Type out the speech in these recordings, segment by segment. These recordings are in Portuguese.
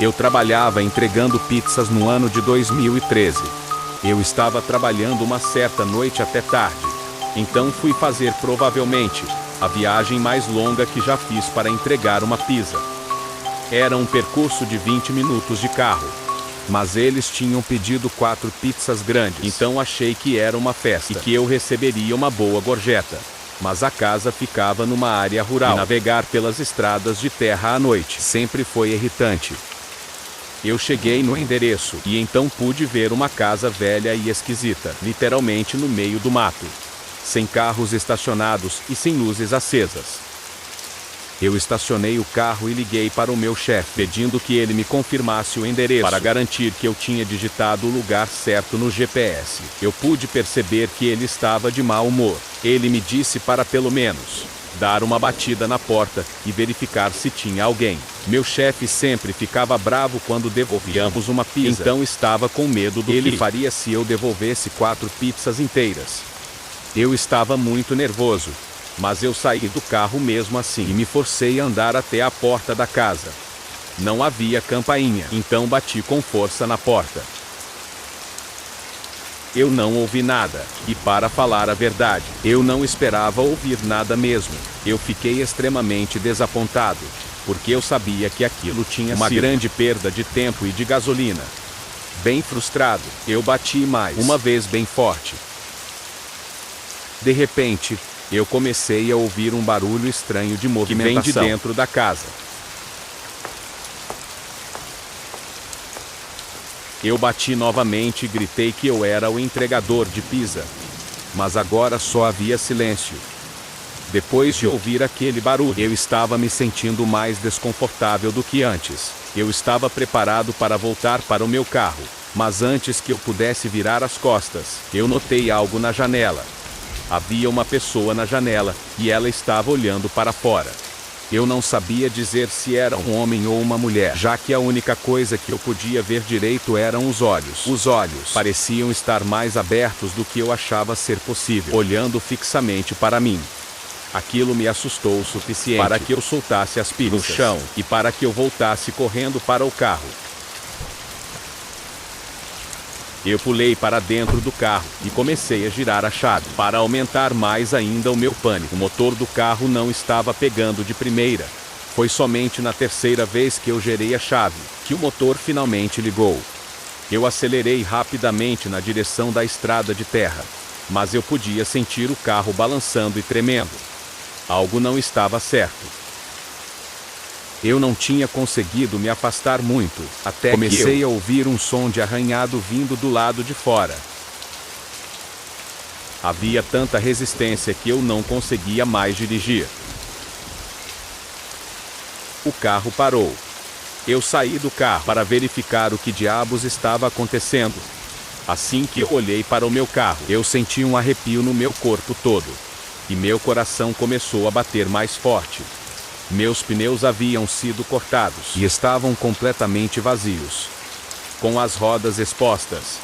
Eu trabalhava entregando pizzas no ano de 2013. Eu estava trabalhando uma certa noite até tarde. Então fui fazer provavelmente a viagem mais longa que já fiz para entregar uma pizza. Era um percurso de 20 minutos de carro. Mas eles tinham pedido 4 pizzas grandes. Então achei que era uma festa e que eu receberia uma boa gorjeta. Mas a casa ficava numa área rural. E navegar pelas estradas de terra à noite sempre foi irritante. Eu cheguei no endereço e então pude ver uma casa velha e esquisita, literalmente no meio do mato, sem carros estacionados e sem luzes acesas. Eu estacionei o carro e liguei para o meu chefe, pedindo que ele me confirmasse o endereço, para garantir que eu tinha digitado o lugar certo no GPS. Eu pude perceber que ele estava de mau humor. Ele me disse para pelo menos dar uma batida na porta e verificar se tinha alguém. Meu chefe sempre ficava bravo quando devolvíamos uma pizza, então estava com medo do que ele faria se eu devolvesse 4 pizzas inteiras. Eu estava muito nervoso, mas eu saí do carro mesmo assim e me forcei a andar até a porta da casa. Não havia campainha, então bati com força na porta. Eu não ouvi nada, e para falar a verdade, eu não esperava ouvir nada mesmo. Eu fiquei extremamente desapontado, porque eu sabia que aquilo tinha sido uma grande perda de tempo e de gasolina. Bem frustrado, eu bati mais uma vez bem forte. De repente, eu comecei a ouvir um barulho estranho de movimentação que vem de dentro da casa. Eu bati novamente e gritei que eu era o entregador de pizza. Mas agora só havia silêncio. Depois de ouvir aquele barulho, eu estava me sentindo mais desconfortável do que antes. Eu estava preparado para voltar para o meu carro, mas antes que eu pudesse virar as costas, eu notei algo na janela. Havia uma pessoa na janela, e ela estava olhando para fora. Eu não sabia dizer se era um homem ou uma mulher, já que a única coisa que eu podia ver direito eram os olhos. Os olhos pareciam estar mais abertos do que eu achava ser possível, olhando fixamente para mim. Aquilo me assustou o suficiente para que eu soltasse as pizzas no chão e para que eu voltasse correndo para o carro. Eu pulei para dentro do carro e comecei a girar a chave para aumentar mais ainda o meu pânico. O motor do carro não estava pegando de primeira. Foi somente na terceira vez que eu girei a chave que o motor finalmente ligou. Eu acelerei rapidamente na direção da estrada de terra, mas eu podia sentir o carro balançando e tremendo. Algo não estava certo. Eu não tinha conseguido me afastar muito, até que comecei a ouvir um som de arranhado vindo do lado de fora. Havia tanta resistência que eu não conseguia mais dirigir. O carro parou. Eu saí do carro para verificar o que diabos estava acontecendo. Assim que eu olhei para o meu carro, eu senti um arrepio no meu corpo todo. E meu coração começou a bater mais forte. Meus pneus haviam sido cortados e estavam completamente vazios, com as rodas expostas.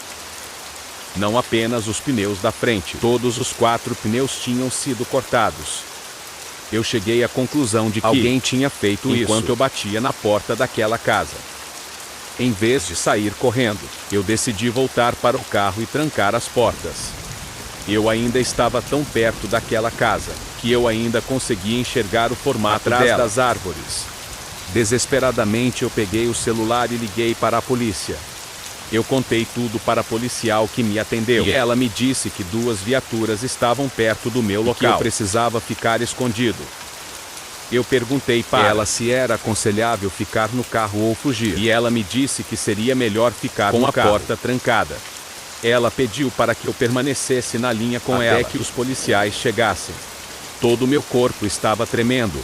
Não apenas os pneus da frente, todos os 4 pneus tinham sido cortados. Eu cheguei à conclusão de que alguém tinha feito isso enquanto eu batia na porta daquela casa. Em vez de sair correndo, eu decidi voltar para o carro e trancar as portas. Eu ainda estava tão perto daquela casa que eu ainda conseguia enxergar o formato atrás das árvores. Desesperadamente eu peguei o celular e liguei para a polícia. Eu contei tudo para a policial que me atendeu e ela me disse que 2 viaturas estavam perto do meu local e que eu precisava ficar escondido. Eu perguntei para ela se era aconselhável ficar no carro ou fugir e ela me disse que seria melhor ficar com a porta trancada. Ela pediu para que eu permanecesse na linha com ela até que os policiais chegassem. Todo o meu corpo estava tremendo.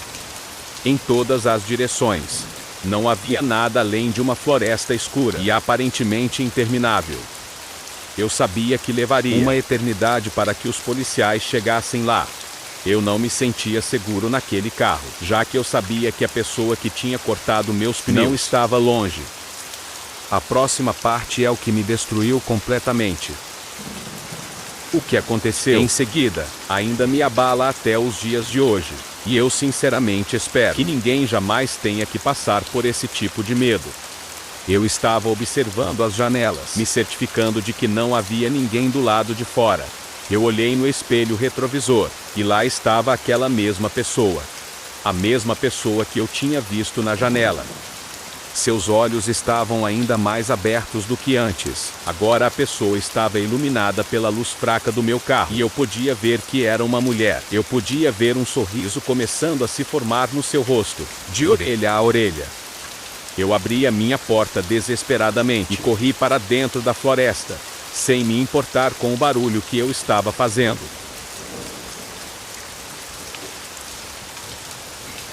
Em todas as direções. Não havia nada além de uma floresta escura e aparentemente interminável. Eu sabia que levaria uma eternidade para que os policiais chegassem lá. Eu não me sentia seguro naquele carro, já que eu sabia que a pessoa que tinha cortado meus pneus não estava longe. A próxima parte é o que me destruiu completamente. O que aconteceu em seguida ainda me abala até os dias de hoje, e eu sinceramente espero que ninguém jamais tenha que passar por esse tipo de medo. Eu estava observando as janelas, me certificando de que não havia ninguém do lado de fora. Eu olhei no espelho retrovisor, e lá estava aquela mesma pessoa. A mesma pessoa que eu tinha visto na janela. Seus olhos estavam ainda mais abertos do que antes. Agora a pessoa estava iluminada pela luz fraca do meu carro. E eu podia ver que era uma mulher. Eu podia ver um sorriso começando a se formar no seu rosto, de orelha a orelha. Eu abri a minha porta desesperadamente e corri para dentro da floresta, sem me importar com o barulho que eu estava fazendo.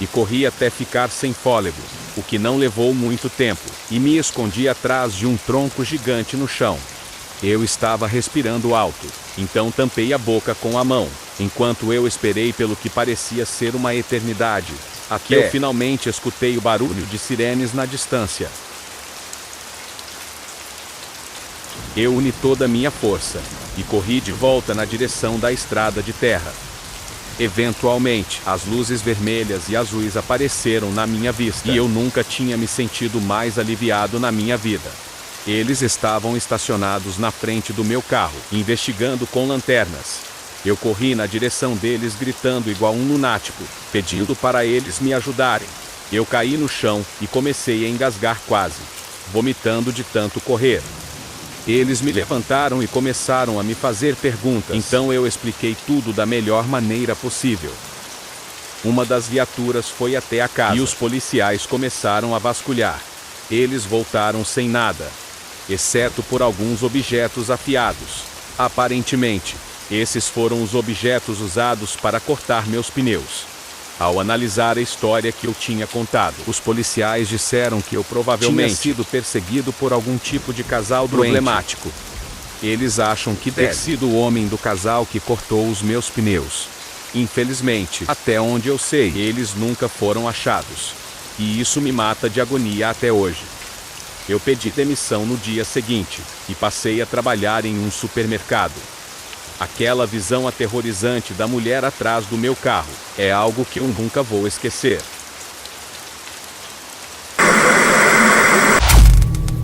E corri até ficar sem fôlego, o que não levou muito tempo, e me escondi atrás de um tronco gigante no chão. Eu estava respirando alto, então tampei a boca com a mão, enquanto eu esperei pelo que parecia ser uma eternidade, até eu finalmente escutei o barulho de sirenes na distância. Eu uni toda a minha força, e corri de volta na direção da estrada de terra. Eventualmente, as luzes vermelhas e azuis apareceram na minha vista, e eu nunca tinha me sentido mais aliviado na minha vida. Eles estavam estacionados na frente do meu carro, investigando com lanternas. Eu corri na direção deles gritando igual um lunático, pedindo para eles me ajudarem. Eu caí no chão e comecei a engasgar quase, vomitando de tanto correr. Eles me levantaram e começaram a me fazer perguntas. Então eu expliquei tudo da melhor maneira possível. Uma das viaturas foi até a casa e os policiais começaram a vasculhar. Eles voltaram sem nada, exceto por alguns objetos afiados. Aparentemente, esses foram os objetos usados para cortar meus pneus. Ao analisar a história que eu tinha contado, os policiais disseram que eu provavelmente tinha sido perseguido por algum tipo de casal problemático. Eles acham que deve ter sido o homem do casal que cortou os meus pneus. Infelizmente, até onde eu sei, eles nunca foram achados. E isso me mata de agonia até hoje. Eu pedi demissão no dia seguinte, e passei a trabalhar em um supermercado. Aquela visão aterrorizante da mulher atrás do meu carro é algo que eu nunca vou esquecer.